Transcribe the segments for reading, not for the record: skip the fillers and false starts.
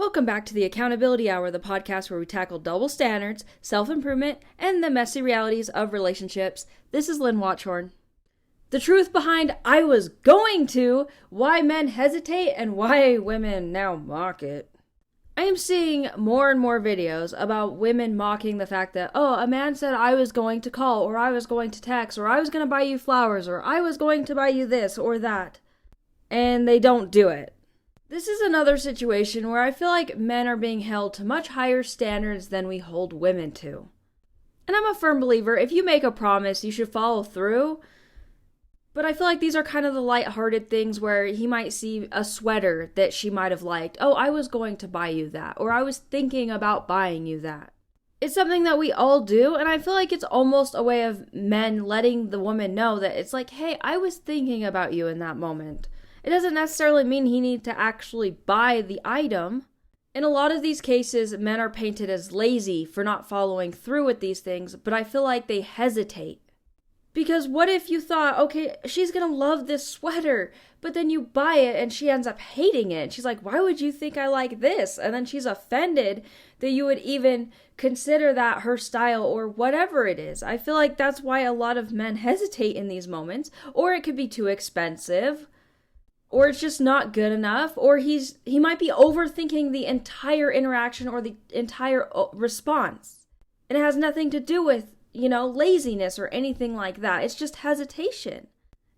Welcome back to the Accountability Hour, the podcast where we tackle double standards, self-improvement, and the messy realities of relationships. This is Lynn Watchhorn. The truth behind I was going to, why men hesitate, and why women now mock it. I am seeing more and more videos about women mocking the fact that, oh, a man said I was going to call, or I was going to text, or I was going to buy you flowers, or I was going to buy you this or that. And they don't do it. This is another situation where I feel like men are being held to much higher standards than we hold women to. And I'm a firm believer, if you make a promise, you should follow through. But I feel like these are kind of the lighthearted things where he might see a sweater that she might have liked. Oh, I was going to buy you that. Or I was thinking about buying you that. It's something that we all do, and I feel like it's almost a way of men letting the woman know that it's like, hey, I was thinking about you in that moment. It doesn't necessarily mean he needs to actually buy the item. In a lot of these cases, men are painted as lazy for not following through with these things, but I feel like they hesitate. Because what if you thought, okay, she's gonna love this sweater, but then you buy it and she ends up hating it. She's like, why would you think I like this? And then she's offended that you would even consider that her style or whatever it is. I feel like that's why a lot of men hesitate in these moments, or it could be too expensive. Or it's just not good enough, or he might be overthinking the entire interaction or the entire response. And it has nothing to do with, laziness or anything like that. It's just hesitation.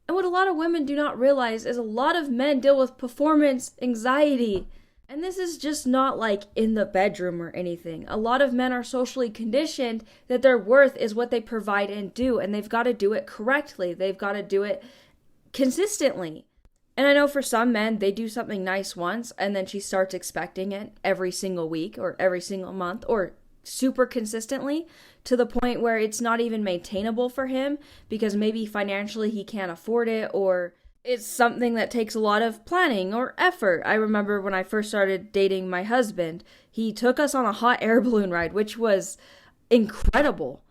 And what a lot of women do not realize is a lot of men deal with performance anxiety. And this is just not like in the bedroom or anything. A lot of men are socially conditioned that their worth is what they provide and do, and they've got to do it correctly. They've got to do it consistently. And I know for some men, they do something nice once, and then she starts expecting it every single week or every single month or super consistently to the point where it's not even maintainable for him because maybe financially he can't afford it, or it's something that takes a lot of planning or effort. I remember when I first started dating my husband, he took us on a hot air balloon ride, which was incredible.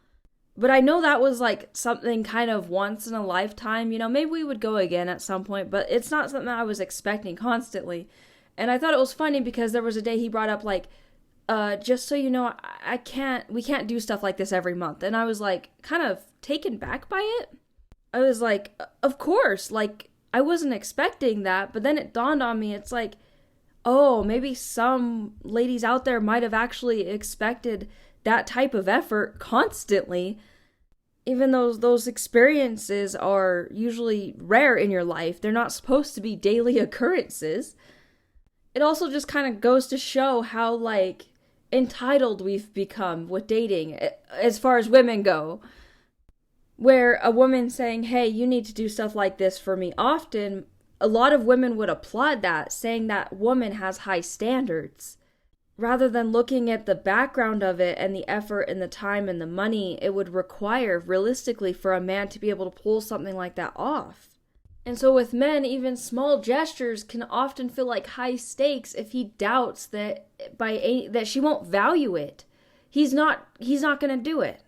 But I know that was like something kind of once in a lifetime, maybe we would go again at some point, but it's not something I was expecting constantly. And I thought it was funny because there was a day he brought up like, just so you know, we can't do stuff like this every month. And I was like kind of taken back by it. I was like, of course, like I wasn't expecting that. But then it dawned on me, it's like, oh, maybe some ladies out there might have actually expected that type of effort constantly, even though those experiences are usually rare in your life. They're not supposed to be daily occurrences. It also just kind of goes to show how, entitled we've become with dating, as far as women go. Where a woman saying, hey, you need to do stuff like this for me often, a lot of women would applaud that, saying that woman has high standards. Rather than looking at the background of it and the effort and the time and the money it would require realistically for a man to be able to pull something like that off. And so with men, even small gestures can often feel like high stakes if he doubts that that she won't value it. He's not going to do it.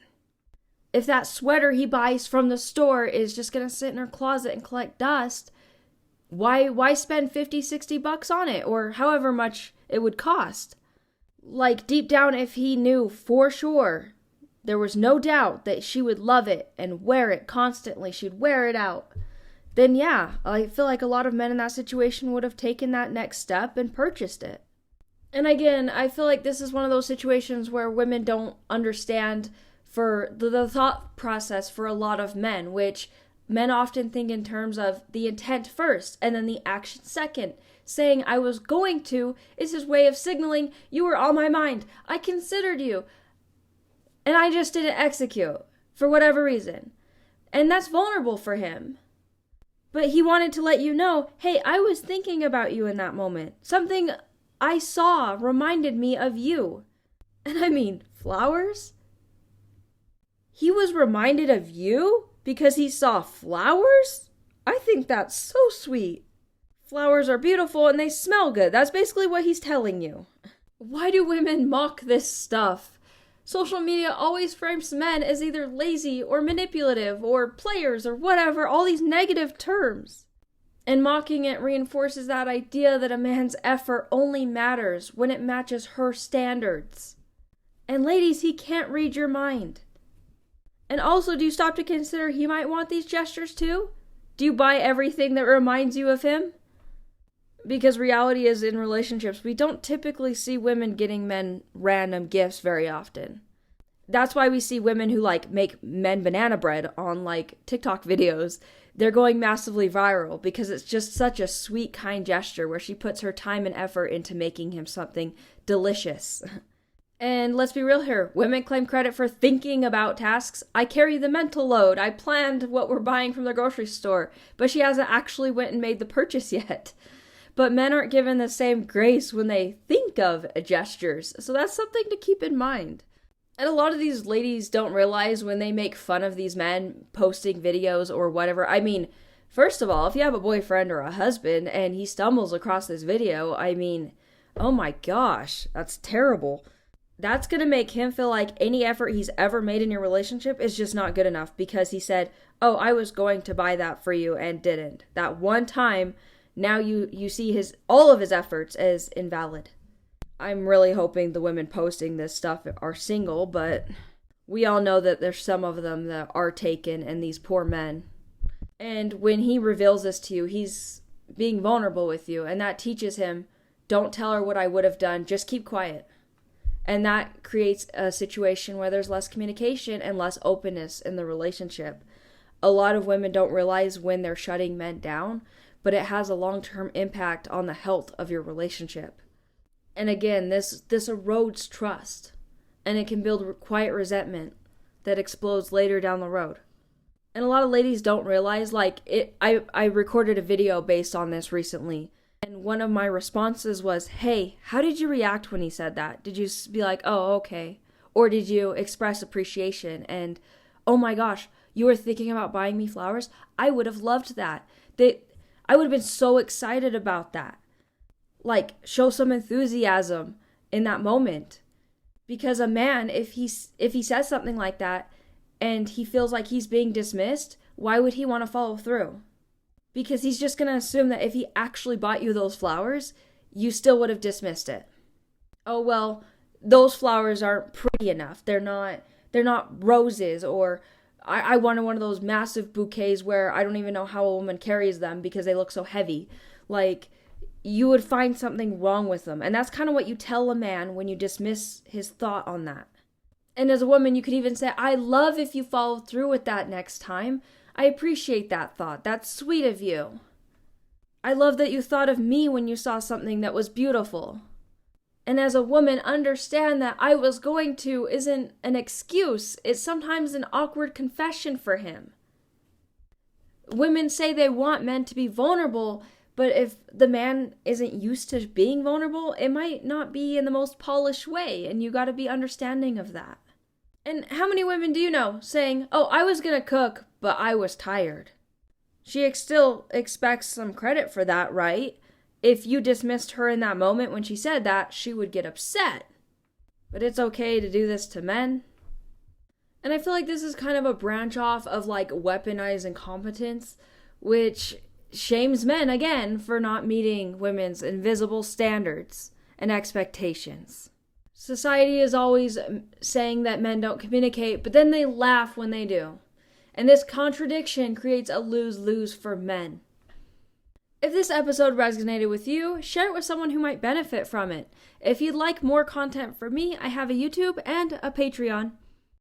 If that sweater he buys from the store is just going to sit in her closet and collect dust, why spend $50-$60 on it, or however much it would cost? Like, deep down, if he knew for sure, there was no doubt that she would love it and wear it constantly, she'd wear it out, then yeah, I feel like a lot of men in that situation would have taken that next step and purchased it. And again, I feel like this is one of those situations where women don't understand for the thought process for a lot of men, which men often think in terms of the intent first and then the action second. Saying I was going to is his way of signaling you were on my mind. I considered you. And I just didn't execute for whatever reason. And that's vulnerable for him. But he wanted to let you know, hey, I was thinking about you in that moment. Something I saw reminded me of you. And I mean, flowers? He was reminded of you because he saw flowers? I think that's so sweet. Flowers are beautiful and they smell good. That's basically what he's telling you. Why do women mock this stuff? Social media always frames men as either lazy or manipulative or players or whatever, all these negative terms. And mocking it reinforces that idea that a man's effort only matters when it matches her standards. And ladies, he can't read your mind. And also, do you stop to consider he might want these gestures too? Do you buy everything that reminds you of him? Because reality is, in relationships, we don't typically see women getting men random gifts very often. That's why we see women who make men banana bread on TikTok videos. They're going massively viral because it's just such a sweet, kind gesture where she puts her time and effort into making him something delicious. And let's be real here, women claim credit for thinking about tasks. I carry the mental load. I planned what we're buying from the grocery store, but she hasn't actually went and made the purchase yet. But men aren't given the same grace when they think of gestures, so that's something to keep in mind. And a lot of these ladies don't realize when they make fun of these men posting videos or whatever. I mean, first of all, if you have a boyfriend or a husband and he stumbles across this video, I mean, oh my gosh, that's terrible. That's going to make him feel like any effort he's ever made in your relationship is just not good enough because he said, oh, I was going to buy that for you and didn't. That one time, now you see all of his efforts as invalid. I'm really hoping the women posting this stuff are single, but we all know that there's some of them that are taken and these poor men. And when he reveals this to you, he's being vulnerable with you, and that teaches him, don't tell her what I would have done, just keep quiet. And that creates a situation where there's less communication and less openness in the relationship. A lot of women don't realize when they're shutting men down, but it has a long-term impact on the health of your relationship. And again, this erodes trust, and it can build quiet resentment that explodes later down the road. And a lot of ladies don't realize, I recorded a video based on this recently, and one of my responses was, hey, how did you react when he said that? Did you be like, oh, okay? Or did you express appreciation and, oh my gosh, you were thinking about buying me flowers? I would have loved that. I would have been so excited about that. Show some enthusiasm in that moment. Because a man, if he says something like that and he feels like he's being dismissed, why would he want to follow through? Because he's just going to assume that if he actually bought you those flowers, you still would have dismissed it. Oh, well, those flowers aren't pretty enough. They're not roses, or I wanted one of those massive bouquets where I don't even know how a woman carries them because they look so heavy. You would find something wrong with them. And that's kind of what you tell a man when you dismiss his thought on that. And as a woman, you could even say, I love if you follow through with that next time. I appreciate that thought. That's sweet of you. I love that you thought of me when you saw something that was beautiful. And as a woman, understand that I was going to isn't an excuse. It's sometimes an awkward confession for him. Women say they want men to be vulnerable, but if the man isn't used to being vulnerable, it might not be in the most polished way, and you got to be understanding of that. And how many women do you know saying, oh, I was going to cook, but I was tired? She still expects some credit for that, right? If you dismissed her in that moment when she said that, she would get upset. But it's okay to do this to men. And I feel like this is kind of a branch off of weaponized incompetence, which shames men again for not meeting women's invisible standards and expectations. Society is always saying that men don't communicate, but then they laugh when they do. And this contradiction creates a lose-lose for men. If this episode resonated with you, share it with someone who might benefit from it. If you'd like more content from me, I have a YouTube and a Patreon.